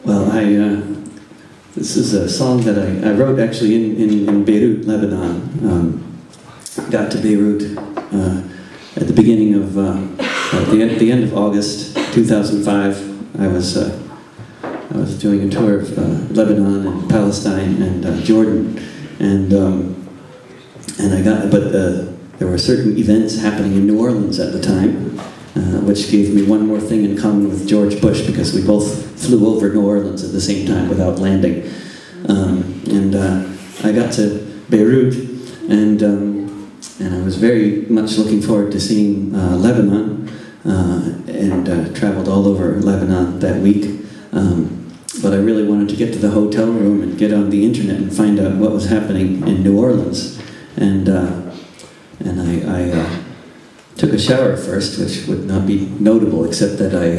Well, this is a song that I wrote actually in Beirut, Lebanon. Got to Beirut at the beginning of, at the end of August 2005. I was doing a tour of Lebanon and Palestine and Jordan, and I got, but there were certain events happening in New Orleans at the time, which gave me one more thing in common with George Bush, because we both flew over New Orleans at the same time without landing. And I got to Beirut, and I was very much looking forward to seeing Lebanon, and traveled all over Lebanon that week. But I really wanted to get to the hotel room and get on the internet and find out what was happening in New Orleans. And I took a shower first, which would not be notable, except that I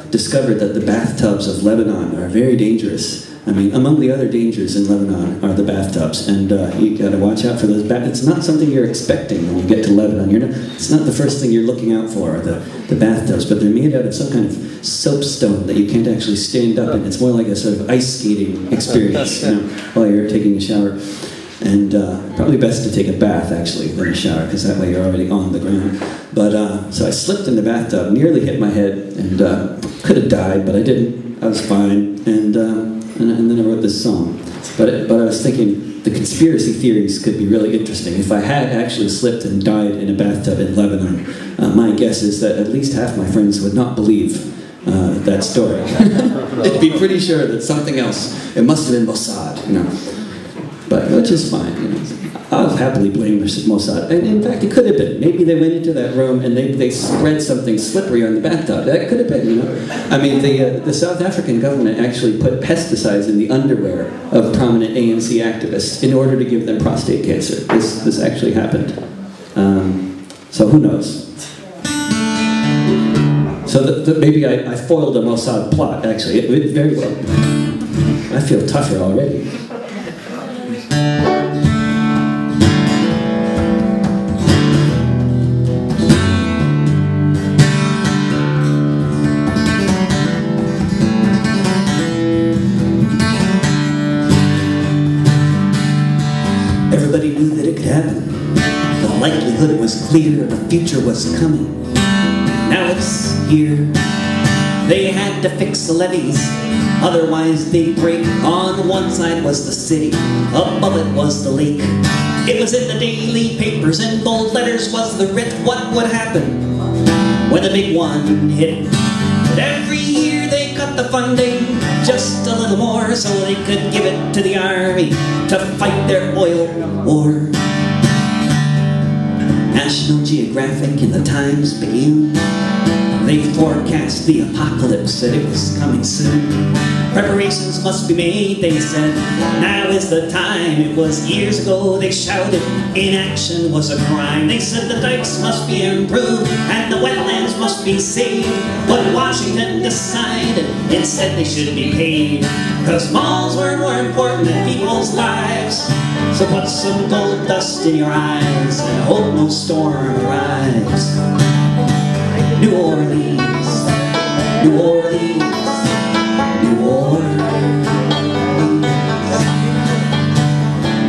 discovered that the bathtubs of Lebanon are very dangerous. I mean, among the other dangers in Lebanon are the bathtubs, and you got to watch out for those It's not something you're expecting when you get to Lebanon. It's not the first thing you're looking out for, the bathtubs, but they're made out of some kind of soapstone that you can't actually stand up in. It's more like a sort of ice skating experience, while you're taking a shower. And probably best to take a bath, actually, than a shower, because that way you're already on the ground. But so I slipped in the bathtub, nearly hit my head, and could have died, but I didn't. I was fine, and then I wrote this song. But I was thinking the conspiracy theories could be really interesting. If I had actually slipped and died in a bathtub in Lebanon, my guess is that at least half my friends would not believe that story. They'd be pretty sure that something else. It must have been Mossad, But which is fine. I'll happily blame Mossad. And in fact, it could have been. Maybe they went into that room and they spread something slippery on the bathtub. That could have been, I mean, the South African government actually put pesticides in the underwear of prominent ANC activists in order to give them prostate cancer. This actually happened. So who knows? So maybe I foiled a Mossad plot, actually. It very well. I feel tougher already. Everybody knew that it could happen. The likelihood was clear, the future was coming. Now it's here. They had to fix the levees, otherwise they'd break. On one side was the city, above it was the lake. It was in the daily papers, in bold letters was the writ. What would happen when the big one hit? But every year they cut the funding just a little more, so they could give it to the army to fight their oil war. National Geographic and the Times-Picayune, they forecast the apocalypse, that it was coming soon. Preparations must be made, they said, now is the time. It was years ago they shouted, inaction was a crime. They said the dikes must be improved and the wetlands must be saved. But Washington decided instead they should be paid, because malls were more important than people's lives. So put some gold dust in your eyes and hope no storm arrives. New Orleans, New Orleans, New Orleans.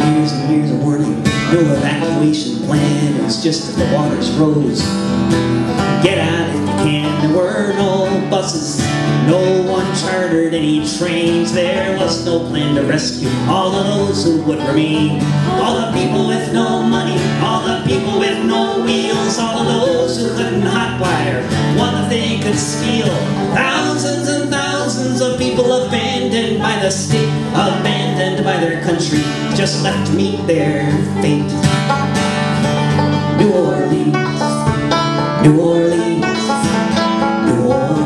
Years and years of warning, no evacuation plan. It was just that the waters rose. Get out if you can. There were no buses, no one chartered any trains. There was no plan to rescue all of those who would remain. All the people with no money, all the people with no wheels, all of those who couldn't hotwire one that they could steal. Thousands and thousands of people abandoned by the state, abandoned by their country, just left to meet their fate. New Orleans, New Orleans, New Orleans.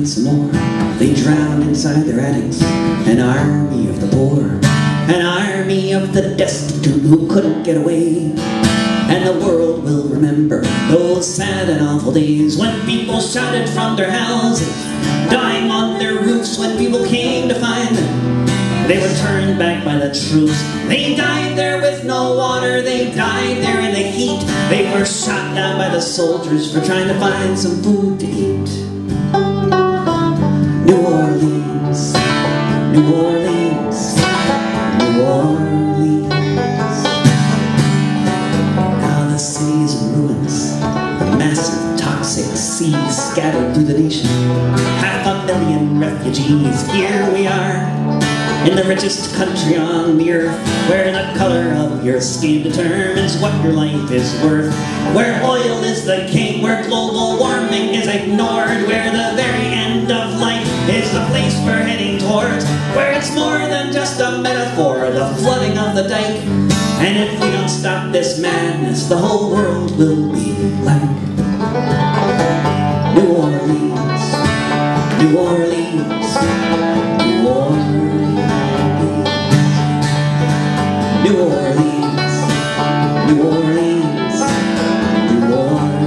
find some more. They drowned inside their attics, an army of the poor, an army of the destitute who couldn't get away. And the world will remember those sad and awful days when people shouted from their houses, dying on their roofs when people came to find them. They were turned back by the troops. They died there with no water. They died there in the heat. They were shot down by the soldiers for trying to find some food to eat. New Orleans, New Orleans, New Orleans. Now the city's in ruins. A massive toxic sea scattered through the nation. 500,000 refugees. Here we are, in the richest country on the earth, where the color of your skin determines what your life is worth, where oil is the king, where global warming is ignored, where the very end of life is the place we're heading towards, where it's more than just a metaphor, the flooding of the dike. And if we don't stop this madness, the whole world will be like New Orleans, New Orleans, New Orleans. New Orleans, New Orleans, New Orleans.